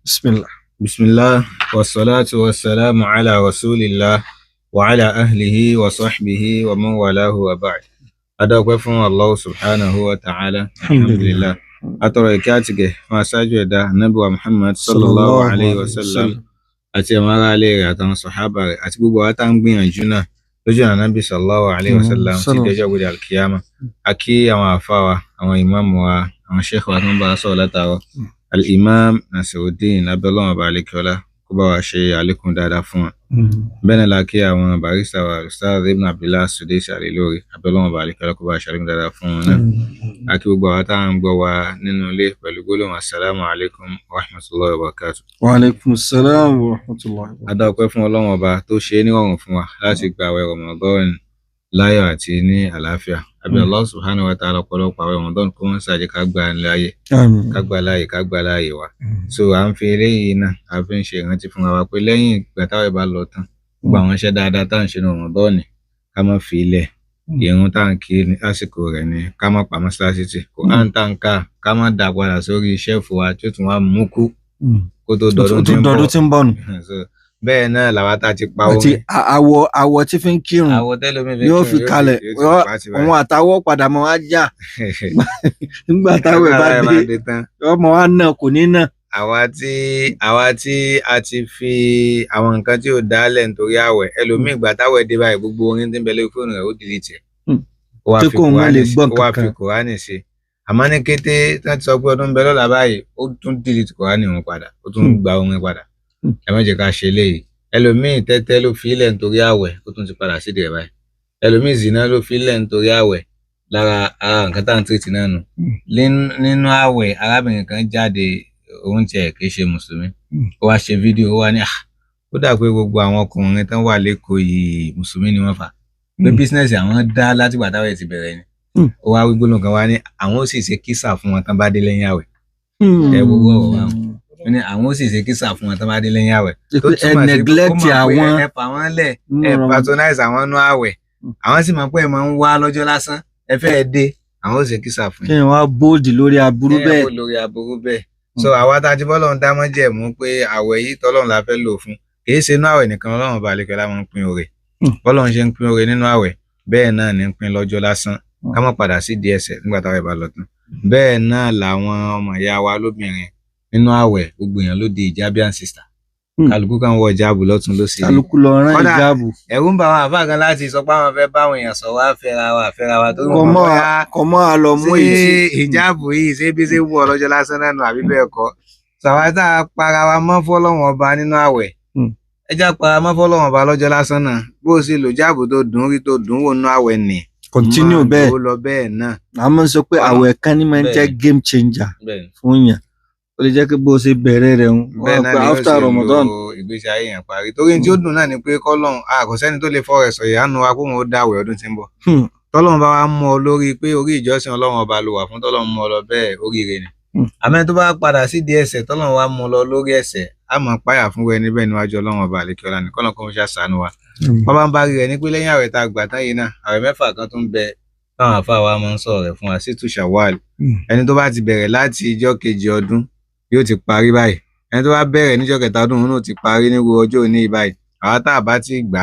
بسم الله والصلاة والسلام على رسول الله وعلى أهله وصحبه ومن والاه وبعد. Adọ́pẹ́ fún Allah subhanahu wa ta'ala. Alhamdulillah. Atọrọ ìkẹ́ àti ìgẹ̀ fún aṣáájú ẹ̀dá Ànábì wa Muhammad sallallahu alayhi wa sallam àti àwọn ará ilé rẹ̀ àtàwọn sàhábà rẹ̀ àti gbogbo àwọn tá ń gbìyànjú náà lójú ọ̀nà Ànábì sallallahu alayhi wa sallam tí dẹjọ́ gbọdọ̀ alkiyama. A kí àwọn àfáà wa, àwọn ìmáàmù wa, àwọn sheikh wa tó ń bá a sọ̀rọ̀ látàárọ̀. Al-Imam Nasiruddin abẹ́lọ́wọ̀n ọba àlékiọlá kó bá wa ṣe àlékún dáadáa fún wa. Bẹ́ẹ̀ náà la kí àwọn barista wa Ustaz Ibn Abdullah Sudais Al-Ilory abẹ́lọ́wọ̀n ọba àlékiọlá kó bá wa ṣe àlékún dáadáa fún wọn náà. A kí gbogbo àwọn táwọn ń gbọ́ wa nínú ilé pẹ̀lú gbólóhùn assalamu alaikum wa rahmatullahi wa barakatuh. Wa alaikum assalam wa rahmatullahi wa barakatuh. A dá ọpẹ́ fún Ọlọ́run ọba tó ṣe é nírọ̀rùn fún wa láti gba àwẹ̀ Ramadan láyọ̀ àti ní àlàáfíà. Àbí Allah subhanahu wa ta'ala ọ̀pọ̀lọpọ̀ àwẹ̀ Ramadan kó wọ́n ṣàjẹ́ ká gbà láàyè. Ká gbà láàyè wa. So à ń fi eléyìí náà a fi ń ṣe ìrántí fún wa pé lẹ́yìn ìgbà táwọn ìbá lọ tán gbogbo àwọn iṣẹ́ dáadáa tá à ń ṣe ní Ramadan ká má fi ilẹ̀. Ìrun tá à ń kí ní àsìkò rẹ̀ ni ká má pa mọ́sálásí tì. Kùránì tá à ń kà ká má dà padà sórí ṣẹ́ẹ̀fù wa tí ó tún wá mú kú kó tó dọdún tí ń bọ̀ nù. Bẹ́ẹ̀ náà làwa tá ti pa orin. Àti àwọ̀ tí fi ń kírun yóò fi kalẹ̀ òun àtàwọ̀ padà mọ́ wá jà nígbà táwọn ẹ̀ bá dé ọmọ wa náà kò ní náà. Àwa tí a ti fi àwọn nǹkan tí ò dálẹ̀ nítorí àwẹ̀ ẹlòmíì ìgbà táwẹ̀ dé báyìí gbogbo orin tí ń bẹ lórí fóònù rẹ̀ ó dìlítì ẹ̀. Ó wá fi Kùránì sí. Àmọ́ ní kété tí wọ́n ti sọ pé ọdún ń bẹ lọ́la báyìí ó tún dìlítì Kùránì wọn padà ó tún gba orin padà. Ẹ má jẹ́ ká ṣe léyìí. Ẹlòmíì tẹ́tẹ́ ló fi ilẹ̀ nítorí àwẹ̀ ó tún ti padà sídìí ẹ̀ báyìí. Ẹlòmíì zina ló fi ilẹ̀ nítorí àwẹ̀ lára nǹkan tá à ń tìrìtì náà nù. Nínú àwẹ̀ arábìnrin kan jáde òun tiẹ̀ kì í ṣe mùsùlùmí. Ó wá ṣe fídíò ó wá ní ó dà pé gbogbo àwọn ọkùnrin tán wà lẹ́kọ̀ọ́ yìí mùsùlùmí ni wọ́n fà. Pé bísínẹ́sì àwọn dá látìgbà táwẹ̀ ti bẹ̀rẹ̀ ni. Ó wá wí gbólóhùn kan wá ní àwọn ó sì ṣe kísà fún wọn tán bá dé lẹ́yìn àwẹ̀. Ẹ gbogbo ọ̀rọ̀ wa ní àwọn ó sì ṣe kísà fún wọn tán bá dé lẹ́yìn àwẹ̀. Tó túmọ̀ sí pé kó máa pé ẹ pa wọ́n lẹ̀ ẹ patronize àwọn nú àwẹ̀. Àwọn sì máa pé ẹ máa ń wá lọ́jọ́ lásán ẹ fẹ́ dé àwọn ó ṣe kísà fún yín. Kí wọ́n bóòdì lórí aburú bẹ́ẹ̀. Lórí aburú bẹ́ẹ̀. So àwa tá a ti bọ́lọ́run dá mọ́ jẹ̀ mú pé àwẹ̀ yìí tọ́lọ́run la fẹ́ lò fún. Kìí ṣe inú àwẹ̀ nìkan Ọlọ́run bá lè kẹ́lá máa ń pín oore. Bọ́lọ́run ṣe ń pín oore nínú àwẹ̀ bẹ́ẹ̀ náà ní ń pín lọ́jọ́ lásán ká má padà sí díẹ̀ ẹ̀ṣẹ̀ nígbà táwọn ìbá lọ tán. Bẹ́ẹ̀ náà làwọn ọmọ ìyá wa lóbìnrin nínú àwẹ̀ gbogbo èèyàn ló di ìjábíàn sista. Kálukú kan wọ ìjáàbù lọ́tún ló sì rí. Kálukú lọ rán ìjáàbù. Ẹ̀rù ń bà àwọn àfáà kan láti sọ pé àwọn fẹ́ báwọn èèyàn sọ wá fẹ́ra wa tó ń bọ̀ bóyá kọmọ àlọ mú ìjáàbù yìí ṣé bí ṣe wù ọlọ́jọ́ lásán náà nù àbí bẹ́ẹ̀ kọ́. Sàwa tá a para wa mọ́ fọ́lọ́wọ́n ọba nínú àwẹ̀. Ẹ já para mọ́ fọ́lọ́wọ́n ọba lọ́jọ́ lásán náà bó o ṣe lò jáàbù tó dùn rí tó dùn wò nínú àwẹ̀ nì. Continue bẹ́ẹ̀. Ó lọ bẹ́ẹ̀ náà. A máa ń sọ pé àwẹ̀ kan ní máa ń jẹ́ game changer fún yàn. Ó lè jẹ́ pé bó ṣe bẹ̀rẹ̀ rẹ̀ ń wọ́n pé after Ramadan. Ìgbésí ayé yẹn parí torí tí ó dùn náà ni pé kọ́lọ́n kò sẹ́ni tó lè fọ́ rẹ̀ sọ ìyanu wa kó wọn ó dáwẹ̀ ọdún tí ń bọ̀. Tọ́lọ́run bá wa mú ọ lórí pé orí ìjọsìn Ọlọ́run ọba ló wà fún tọ́lọ́run mú ọ lọ bẹ́ẹ̀ oríire ni. Àmọ́ tó bá padà sí di ẹ̀ṣẹ̀ tọ́lọ́run wa mú ọ lọ lórí ẹ̀ṣẹ̀ á mọ̀ páyà fún wẹ níbẹ̀ níwájú Ọlọ́run ọba àlékiọlá ní kọ́lọ́n kó ń ṣàṣàánú wa. Bàbá ń bá rí rẹ̀ ní pé lẹ́yìn àwẹ̀ tá a gbà tán yìí náà àwẹ̀ mẹ́fà kan tó ń bẹ táwọn àfáà wa máa ń sọ̀rọ̀ rẹ̀ fún wa sítú Ṣawwal. Ẹni tó bá ti bẹ̀rẹ̀ láti ijọ́ kejì ọdún yóò ti parí báyìí. Ẹni tó bá bẹ̀rẹ̀ níjọ́ kẹta ọdún òun náà ti parí ní ọjọ́ òní báyìí. Àwa tá a bá ti gbà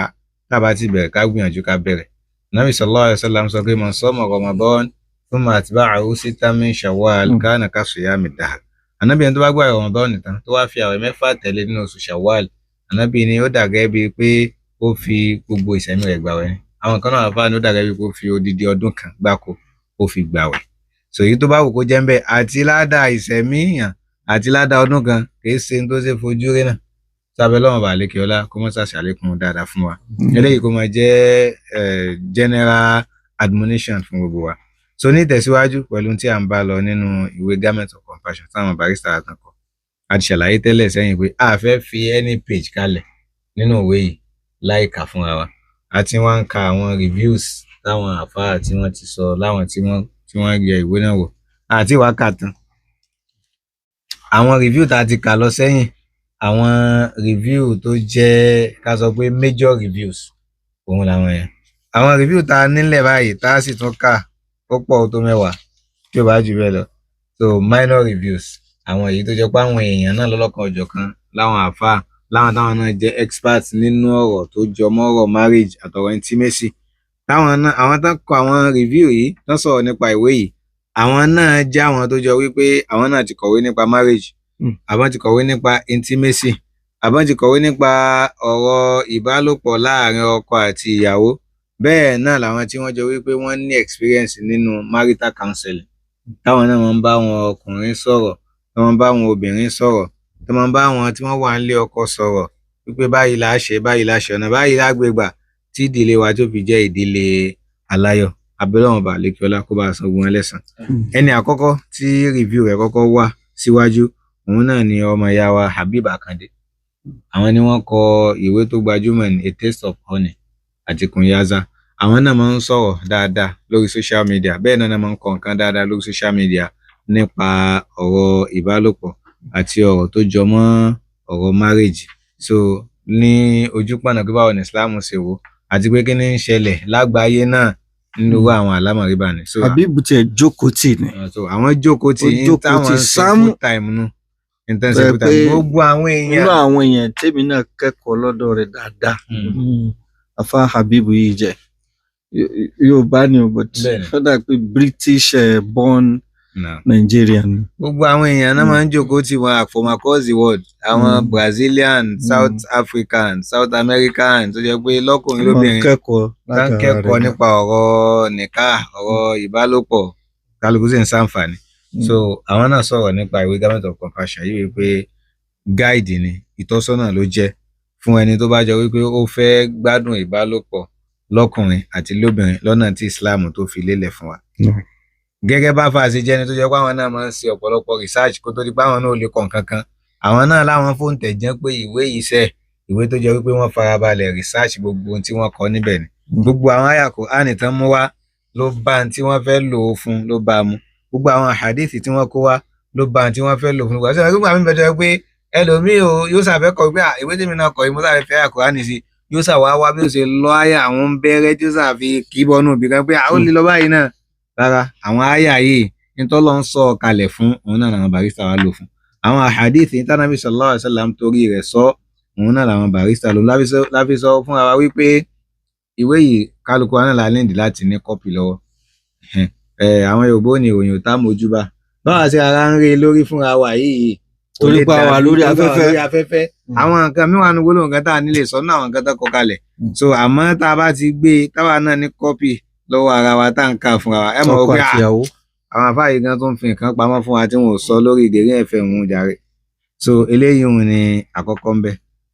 tá a bá ti bẹ̀rẹ̀ ká gbìyànjú ká bẹ̀rẹ̀. Nabi sallallahu alaihi wasallam sọ pé man sama Ramadan thumma atba'ahu sittan min Shawwal kana ka siyami dahr. Ànábì ẹni tó bá gbà Ramadan nìkan tó wá fi àwẹ̀ mẹ́fà tẹ̀lé nínú oṣù Shawwal. Ànábì ni ó dà gẹ́gẹ́ bíi pé ó fi gbogbo ìṣẹ̀mí rẹ̀ gbàwẹ̀ ni. Àwọn kan náà àfáà ni ó dà gẹ́gẹ́ bíi pé ó fi odidi ọdún kan gbáko ó fi gbàwẹ̀. So èyí tó bá wù kó jẹ́ ń bẹ́ẹ̀ àti ládàá ìṣẹ̀mí yàn àti ládàá ọdún kan kìí ṣe tó ṣe fojú rí náà. Sábẹ́ lọ́wọ́ bá àlékiọlá kó mọ́ ṣàṣà àlékún dáadáa fún wa. Eléyìí kó máa jẹ́ general admonition fún gbogbo wa. So ní ìtẹ̀síwájú pẹ̀lú tí a ń bá lọ nínú ìwé Garment of Compassion táwọn barista àtàkọ́ a ti ṣàlàyé tẹ́lẹ̀ sẹ́yìn pé a fẹ́ fi any page kalẹ̀ nínú ìwé yìí láì kà fúnra wa. A ti wá ń ka àwọn reviews táwọn àfáà tí wọ́n ti sọ láwọn tí wọ́n yẹ ìwé náà wò àti wá kà tán. Àwọn review tá a ti kà lọ sẹ́yìn àwọn review tó jẹ́ ká sọ pé major reviews òun làwọn yẹn. Àwọn review tá a nílẹ̀ báyìí tá a sì tún kà ó pọ̀ tó 10 tí ó bá jù bẹ́ẹ̀ lọ. So minor reviews àwọn èyí tó jẹ́ pé àwọn èèyàn náà lọ́lọ́kan ọ̀jọ̀kan láwọn àáfàá láwọn táwọn náà jẹ́ experts nínú ọ̀rọ̀ tó jọmọ́ ọ̀rọ̀ marriage àtọ̀rọ̀ intimacy táwọn náà àwọn tán kọ àwọn review yìí tán sọ̀rọ̀ nípa ìwé yìí àwọn náà jẹ́ àwọn tó jọ wípé àwọn náà ti kọ̀wé nípa marriage àbọ̀n ti kọ̀wé nípa intimacy àbọ̀n ti kọ̀wé nípa ọ̀rọ̀ ìbálòpọ̀ láàrin ọkọ àti ìyàwó bẹ́ẹ̀ náà làwọn tí wọ́n jọ wípé wọ́n ní experience nínú marital counseling táwọn náà wọ́n bá wọn ọkùnrin sọ̀rọ̀ tí wọ́n bá wọn obìnrin sọ̀rọ̀ tí wọ́n bá wọn tí wọ́n wà nílé ọkọ sọ̀rọ̀ wípé báyìí la ṣe báyìí la ṣe ọ̀nà báyìí la gbé gbà tí ìdílé wa tó fi jẹ́ ìdílé aláyọ̀ abẹ́lẹ́wọ̀n bá lẹ́kíọ́lá kó bá san ogun ẹlẹ́sàn. ẹni àkọ́kọ́ tí review rẹ̀ kọ́kọ́ wá síwájú òun náà ni ọmọ ìyá wa Habib Akande àwọn ni wọ́n kọ ìwé tó gbajúmọ̀ ní A Taste of Honey àti Kunyaza àwọn náà máa ń sọ̀rọ̀ dáadáa lórí social media bẹ́ẹ̀ náà máa ń kọ nǹkan dáadáa lórí social media nípa ọ̀rọ̀ ìbálòpọ̀ àti ọ̀rọ̀ tó jọmọ́ ọ̀rọ̀ marriage so ní ojúpọ̀nà pé báwo ni Islam ṣe wò àti pé kí ni ń ṣẹlẹ̀ lágbàáyé náà nínú àwọn àlámọ̀rí bá ní. Habib tiẹ̀ jókòó tì ní. àwọn jókòó tì ní táwọn ṣe full time nù intensive time gbogbo àwọn èèyàn. nínú àwọn èèyàn tèmi náà kẹ́kọ̀ọ́ lọ́dọ̀ rẹ̀ dáadáa afa Habib yìí jẹ́ Yorùbá ni o but fẹ́dà pé British born Nigerian. gbogbo àwọn èèyàn náà máa ń jókòó tí wọn from across the world àwọn Brazilian South African South American tó jẹ́ pé lọ́kùnrin lóbìnrin tán kẹ́kọ̀ọ́ nípa ọ̀rọ̀ nìka ọ̀rọ̀ ìbálòpọ̀ kálukú sì ń ṣàǹfààní. so àwọn náà sọ̀rọ̀ nípa ìwé Garment of Compassion yìí wípé guide ni ìtọ́sọ́nà ló jẹ́ fún ẹni tó bá jẹ́ wípé ó fẹ́ gbádùn ìbálòpọ̀ lọ́kùnrin àti lóbìnrin lọ́nà tí Islam tó fi lélẹ̀ fún wa. gẹ́gẹ́ bá fà ṣe jẹ́ ni tó jẹ́ pé àwọn náà máa ń ṣe ọ̀pọ̀lọpọ̀ research kó tó di pé àwọn náà ò lè kọ̀ nǹkan kan àwọn náà láwọn fóun tẹ̀ jẹ́ pé ìwé iṣẹ́ ìwé tó jẹ́ wípé wọ́n farabalẹ̀ research gbogbo ohun tí wọ́n kọ níbẹ̀ ni gbogbo àwọn àyá Kùránì tán mú wá ló bá ohun tí wọ́n fẹ́ lò ó fún ló bá mu gbogbo àwọn hadith tí wọ́n kó wá ló bá ohun tí wọ́n fẹ́ lò fún gbogbo àmì bẹ̀rẹ̀ pé ẹlòmíì o yóò ṣàfẹ́ kọ pé ìwé tèmi náà kọ ìmọ̀ ṣàfẹ́ àyá Kùránì sí yóò ṣàwá wá bí ó ṣe lọ àyà àwọn bẹ̀rẹ̀ tí ó ṣàfi kíbọnú ibì kan pé àwọn lè lọ báyìí náà rárá àwọn àyà yìí nítọ́lọ́ ń sọ kalẹ̀ fún òun náà làwọn barista wa lò fún àwọn àhàdíìsì ní tánàbí sallallahu alaihi wasallam torí rẹ̀ sọ òun náà làwọn barista lò láfi sọ fún wa wípé ìwé yìí kálukú wa náà la lẹ́ǹdì láti ní kọ́pì lọ́wọ́ àwọn Yorùbá ní ìròyìn òtá mojúbà báwa ṣe ara ń rí lórí fúnra wa yìí torí pa wà lórí afẹ́fẹ́ àwọn nǹkan mìíràn ní gbólóhùn kan tá a nílè sọ náà àwọn nǹkan tó kọ kalẹ̀ so àmọ́ tá a bá ti gbé táwa náà ní kọ́pì lọ́wọ́ ara wa tá à ń kà fúnra wa ẹ mọ̀ ó pé àwọn àfáàyè gan tó ń fi nǹkan pamọ́ fún wa tí wọn ò sọ lórí ìdérí ẹ̀fẹ̀ òun jàre so eléyìí òun ni àkọ́kọ́ ń bẹ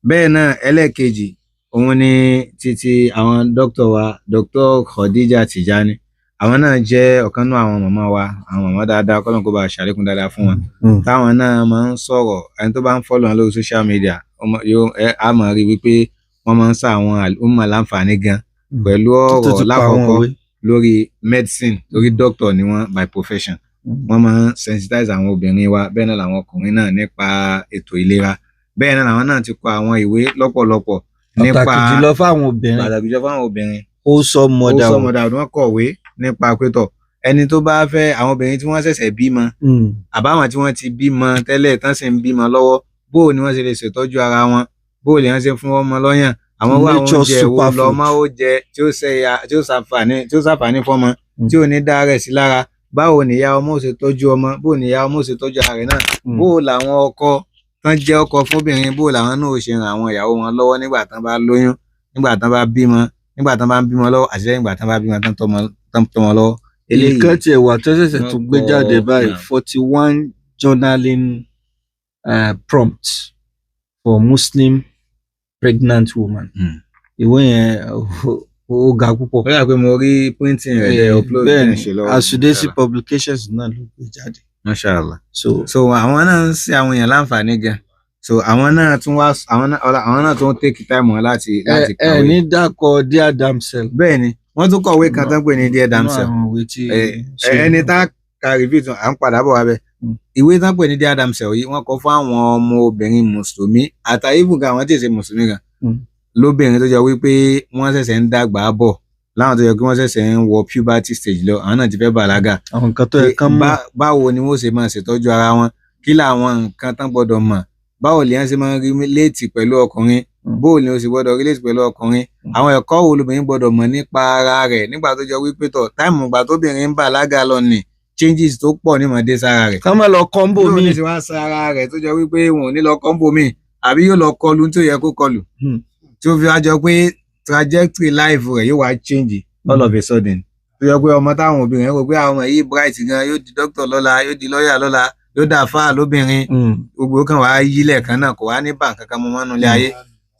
bẹ́ẹ̀ náà ẹlẹ́ẹ̀kejì òun ni títí àwọn dókítà wa Dr. Khadija Tijani àwọn náà jẹ́ ọ̀kan náà àwọn màmá wa àwọn màmá dáadáa kọ́lọ́n kó bá a ṣàlékún dáadáa fún wọn táwọn náà máa ń sọ̀rọ̀ ẹni tó bá ń fọ́lọ̀ lórí social media a máa rí wípé wọ́n máa ń sá àwọn àlùmọ̀ láǹfààní gan pẹ̀lú ọ̀rọ̀ lákọ̀ọ́kọ́ lórí medicine lórí doctor ni wọ́n by profession wọ́n máa ń sensitize àwọn obìnrin wa bẹ́ẹ̀ náà làwọn ọkùnrin náà nípa ètò ìlera bẹ́ẹ̀ náà làwọn náà ti kọ àwọn ìwé lọ́pọ̀lọpọ̀ nípa pàtàkì jùlọ fáwọn obìnrin ó sọ mọ̀dà wọ́n kọ̀wé nípa pétọ̀ ẹni tó bá fẹ́ àwọn obìnrin tí wọ́n ṣẹ̀ṣẹ̀ bímọ àbáwọn tí wọ́n ti bímọ tẹ́lẹ̀ tán sì ń bímọ lọ́wọ́ bó ni wọ́n ṣe lè ṣètọ́jú ara wọn bó lè wọ́n ṣe fún ọmọ lọ́yàn àwọn oúnjẹ wo lọ́mọ ó jẹ tí ó ṣàǹfààní fọ́mọ tí ò ní dá rẹ̀ sí lára báwo ni ìyá ọmọ ó ṣe tọ́jú ọmọ bó ni ìyá ọmọ ó ṣe tọ́jú ara rẹ̀ náà bó làwọn ọkọ tán jẹ́ ọkọ fúnbìnrin bó làwọn náà ó ṣe ràn àwọn ìyàwó wọn lọ́wọ́ nígbà tán bá lóyún nígbà tán bá bímọ nígbà tán bá ń bímọ lọ́wọ́ àti lẹ́yìn ìgbà tán bá bímọ tán tọmọ lọ́wọ́. nǹkan tiẹ̀ wà tó ṣẹ̀ṣẹ̀ tún gbé jáde báyìí 41 journaling prompts for Muslim pregnant woman. ìwé yẹn ó ga púpọ̀. ó yà pé mo rí printing rẹ̀ jẹ́ upload bẹ́ẹ̀ ni Asudesi publications náà ló gbé jáde. Mashallah. so àwọn náà ń ṣe àwọn èèyàn láǹfààní gan so àwọn náà tún wá àwọn náà tún take time wọn láti kàwé. ní dákọ Dear Damsel. bẹ́ẹ̀ ni wọ́n tún kọ̀wé kan tán pè ní Dear Damsel. ẹni tá ka review tún à ń padà bọ̀ wá bẹ́ẹ̀. ìwé tán pè ní Dear Damsel yìí wọ́n kọ fún àwọn ọmọ obìnrin mùsùlùmí àtàyèbùn gan àwọn tí ì ṣe mùsùlùmí gan lóbìnrin tó jẹ́ wípé wọ́n ṣẹ̀ṣẹ̀ ń dàgbà bọ̀ láwọn tó yẹ kí wọ́n ṣẹ̀ṣẹ̀ ń wọ puberty stage lọ àwọn náà ti fẹ́ bàlágà. àwọn nǹkan tó yẹ kán mọ̀. báwo ni wọ́n ṣe máa ṣètọ́jú ara wọn kí làwọn nǹkan tán gbọ́dọ̀ mọ̀, báwo lèèyàn ṣe máa ń relate pẹ̀lú ọkùnrin, báwo ni o sì gbọ́dọ̀ relate pẹ̀lú ọkùnrin, àwọn ẹ̀kọ́ wo lobìnrin gbọ́dọ̀ mọ̀ nípa ara rẹ̀ nígbà tó jẹ́ wípé tọ̀ táìmù ìgbà tóbìnrin ń bàlágà lọ nì changes tó pọ̀ ní mọ̀dé sára rẹ̀. ká má lọ kọ́ńbò mi. yóò ní sí wá sára rẹ̀ tó jẹ́ wípé wọn ò ní lọ kọ́ńbò mi àbí yóò lọ kọlu tí ó yẹ kó kọlù tí ó fi wá jọ pé trajectory life rẹ̀ yóò wá change all of a sudden tó jẹ́ pé ọmọ táwọn obìnrin rò pé àwọn ọmọ yìí bright gan yóò di doctor lọ́la yóò di lawyer lọ́la yóò dà fáà lóbìnrin gbogbo kan wàá yílẹ̀ kan náà kò wá ní bá kankan mọ́ mọ́nú ilé ayé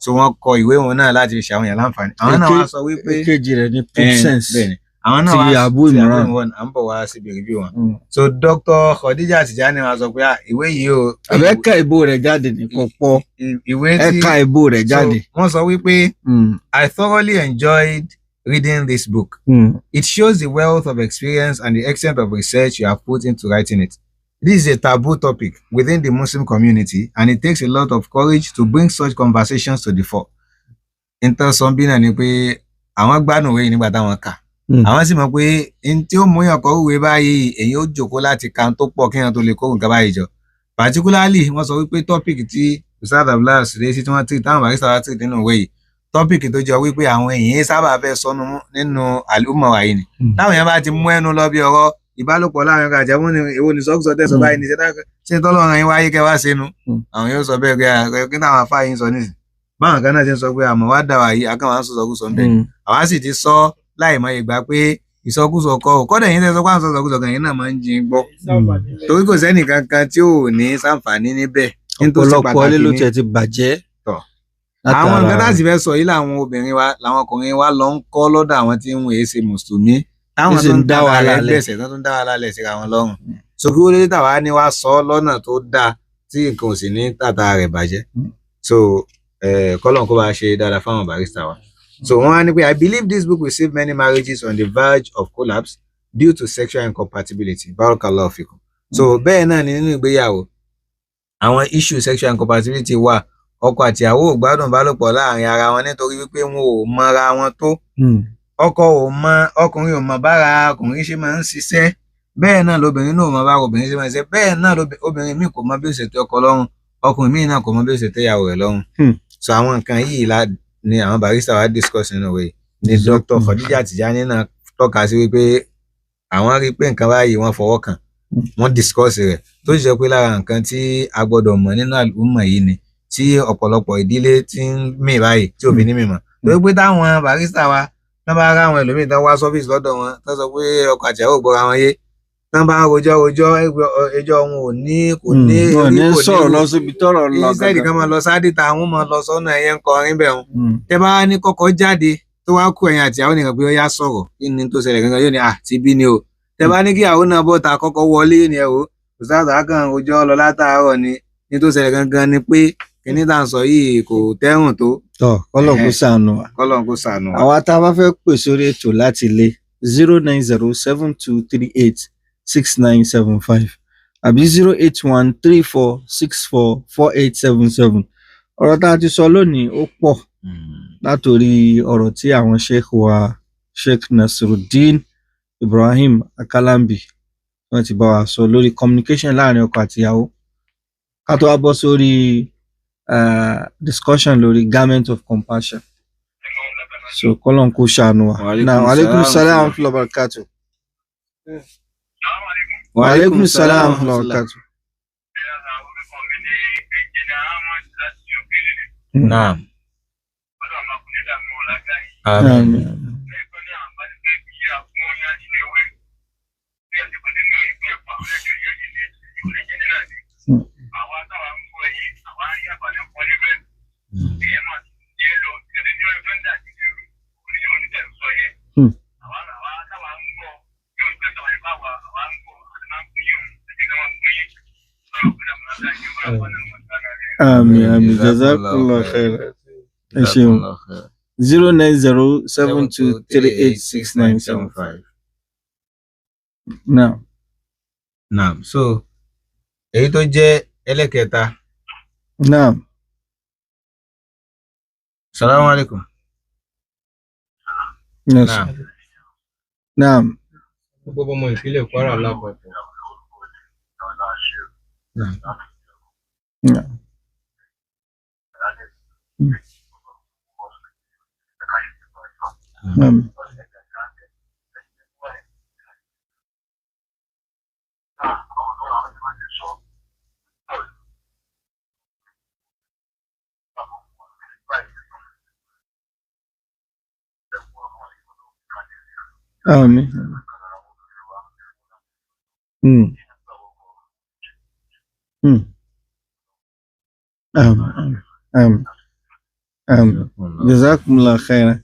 so wọ́n kọ ìwé wọn náà láti fi ṣe àwọn èèyàn láǹfààní. àwọn náà wá sọ wípé èkejì rẹ̀ ní presence àwọn náà ti Abu Imran à ń bọ̀ wá síbi review wọn. so Dr. Khadija Tijani wá sọ pé ìwé yìí o. àbẹ́ka ìbò rẹ̀ jáde ní pọ̀pọ̀ ẹ̀ka ìbò rẹ̀ jáde. wọ́n sọ wípé I thoroughly enjoyed reading this book. It shows the wealth of experience and the extent of research you have put into writing it. This is a taboo topic within the Muslim community, and it takes a lot of courage to bring such conversations to the fore. Intersambina ni pé àwọn gbádùn wéyìn nígbà táwọn kà. Àwọn sì mọ̀ pé n tí ó mú yàn kọ ìwé báyìí èyí ó jókòó láti ka tó pọ̀ kéèyàn tó lè kó nǹkan báyìí jọ. Particularly wọ́n sọ wípé topic tí Ustaz Abdullahi Sudaisi tí wọ́n treat táwọn barista wá treat nínú ìwé yìí topic tó jọ wípé àwọn èèyàn sábà fẹ́ sọnù nínú àlùmọ̀ wáyé ni. Táwọn èèyàn bá ti mú ẹnu lọ bí ọ̀rọ̀ ìbálòpọ̀ láàrin ọkọ àjẹmú ni èwo ni sọ́kùsọ tẹ̀sọ̀ báyìí ní ṣe tọ́lọ́run yín wáyé kẹ́ wá sínú. Àwọn yóò sọ bẹ́ẹ̀ pé kí táwọn afá yín sọ nísìn. Báwọn kan náà ti ń sọ pé àmọ́ wá dà wá yìí akán wá ń sọ̀sọ̀kùsọ ń bẹ̀. Àwa sì ti sọ láì mọ ìgbà pé ìsọkúsọ kọ ò kọ́dà yín tẹ́ sọ pé àwọn sọ̀sọ̀kùsọ kan yín náà máa ń jin gbọ́. Torí kò sẹ́nì kankan tí ò ní sàǹfààní níbẹ̀. ọ̀pọ̀lọpọ̀ ilé ló tiẹ̀ ti bàjẹ́. Àwọn nǹkan láti fẹ́ sọ yìí làwọn obìnrin wa làwọn ọkùnrin wa lọ ń kọ́ lọ́dọ̀ àwọn tí ń wòye ṣe mùsùlùmí táwọn tó ń dá wa lẹ́sẹ̀ tó ń dá wa lálẹ́ síra wọn lọ́rùn. So kí wọ́n lè tàwa ní wá sọ lọ́nà tó dáa tí nǹkan ò sì ní tàtà rẹ̀ bàjẹ́. So kọ́lọ́n kó bá ṣe dáadáa fáwọn barista wa. So wọ́n á ní pé I believe this book will save many marriages on the verge of collapse due to sexual incompatibility. Barakallahu fikum. So bẹ́ẹ̀ náà ni nínú ìgbéyàwó àwọn issue sexual incompatibility wà ọkọ àti ìyàwó ò gbádùn bálòpọ̀ láàrin ara wọn nítorí wípé wọn ò mọra wọn tó. Ọkọ ò mọ ọkùnrin ò mọ bára ọkùnrin ṣe máa ń ṣiṣẹ́ bẹ́ẹ̀ náà lobìnrin náà ò mọ bára obìnrin ṣe máa ń ṣiṣẹ́ bẹ́ẹ̀ náà obìnrin míì kò mọ bí ó ṣe tẹ́ ọkọ lọ́rùn ọkùnrin míì náà kò mọ bí ó ṣe tẹ́ ìyàwó rẹ̀ lọ́rùn. So àwọn nǹkan yìí ni àwọn barista wa discuss nínú ìwé ni Dr. Khadija Tijani náà tọ́ka sí wípé àwọn rí pé nǹkan báyìí wọ́n fọwọ́ kàn wọ́n discuss rẹ̀ tó sì jẹ́ pé lára nǹkan tí a gbọ́dọ̀ mọ̀ nínú àlùmọ̀ yìí ni tí ọ̀pọ̀lọpọ̀ ìdílé ti ń mì báyìí tí òfin ní mímọ̀ torí pé táwọn barista wa tán bá rá àwọn ẹlòmíì tán wá sọ́fíìsì lọ́dọ̀ wọn tán sọ pé ọkọ àti ìyàwó gbọ́ra wọn yé tán bá rojọ́ ẹjọ́ wọn ò ní kò ní sọ̀rọ̀ lọ síbi tọ́rọ̀ lọ sẹ́ẹ̀dì kan máa lọ sáádì ta àwọn máa lọ sọ́nà ẹ̀yẹ ń kọrin bẹ̀ wọn tẹ bá ní kọ́kọ́ jáde tó wá kú ẹ̀yìn àti ìyàwó nìkan pé ó yá sọ̀rọ̀ kí ni tó ṣẹlẹ̀ gangan yóò ní ti bí ni o tẹ bá ní kí ìyàwó náà bọ́ ta kọ́kọ́ wọlé ni ẹ o òṣàtà kan rojọ́ lọ látàárọ̀ ni tó ṣẹlẹ̀ gangan ni pé kíní tá à ń sọ yìí kò tẹ́rùn tó. Kọ́lọ́n kó ṣàánú wa. Kọ́lọ́n kó ṣàánú wa. àwa tá a bá fẹ́ pè sórí ètò láti ilé 09072386975 àbí 08134644877. ọ̀rọ̀ tá a ti sọ lónìí ó pọ̀ látòrí ọ̀rọ̀ tí àwọn sheikh wa Sheikh Nasiruddin Ibrahim Akalambi wọ́n ti bá wa sọ lórí communication láàrin ọkọ àti ìyàwó ká tó wá bọ́ sórí discussion lórí garment of compassion. So kọ́lọ́n kó ṣàánú wa. Now alaikum salaam wa rahmatullahi wa barakatuh. Wa alaikum salaam wa rahmatullahi wa barakatuh. Naam. Àmín. Àmín. Jazakallah khair. Ẹ ṣeun. 09072386975. Naam. So èyí tó jẹ́ ẹlẹ́kẹta. Naam. Salaam alaikum. Naam. Gbogbo ọmọ ìpínlẹ̀ Kwara lápapọ̀. Yeah. Amen. Mm. Mm. Um. Jazakumullah khairan.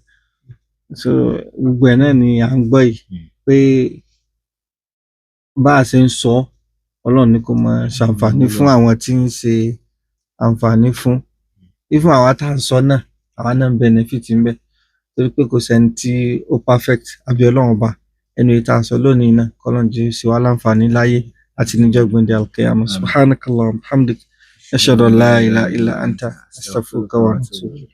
So gbogbo ẹ̀ náà ni à ń gbọ́ yìí pé bá a ṣe ń sọ Ọlọ́run ní kó máa ṣàǹfààní fún àwọn tí ń ṣe àǹfààní fún even àwa tá à ń sọ náà àwa náà ń benefit ń bẹ torí pé kò sẹ́ni tí ó perfect àbí Ọlọ́run ọba ẹnu yìí tá à ń sọ lónìí náà kọ́lọ́n jí sí wa láǹfààní láyé àti níjọ́ gbẹ̀ndẹ̀ al-qiyamah. Subhanakallahumma wa bihamdik ashhadu an la ilaha illa anta astaghfiruka wa atubu ilayk.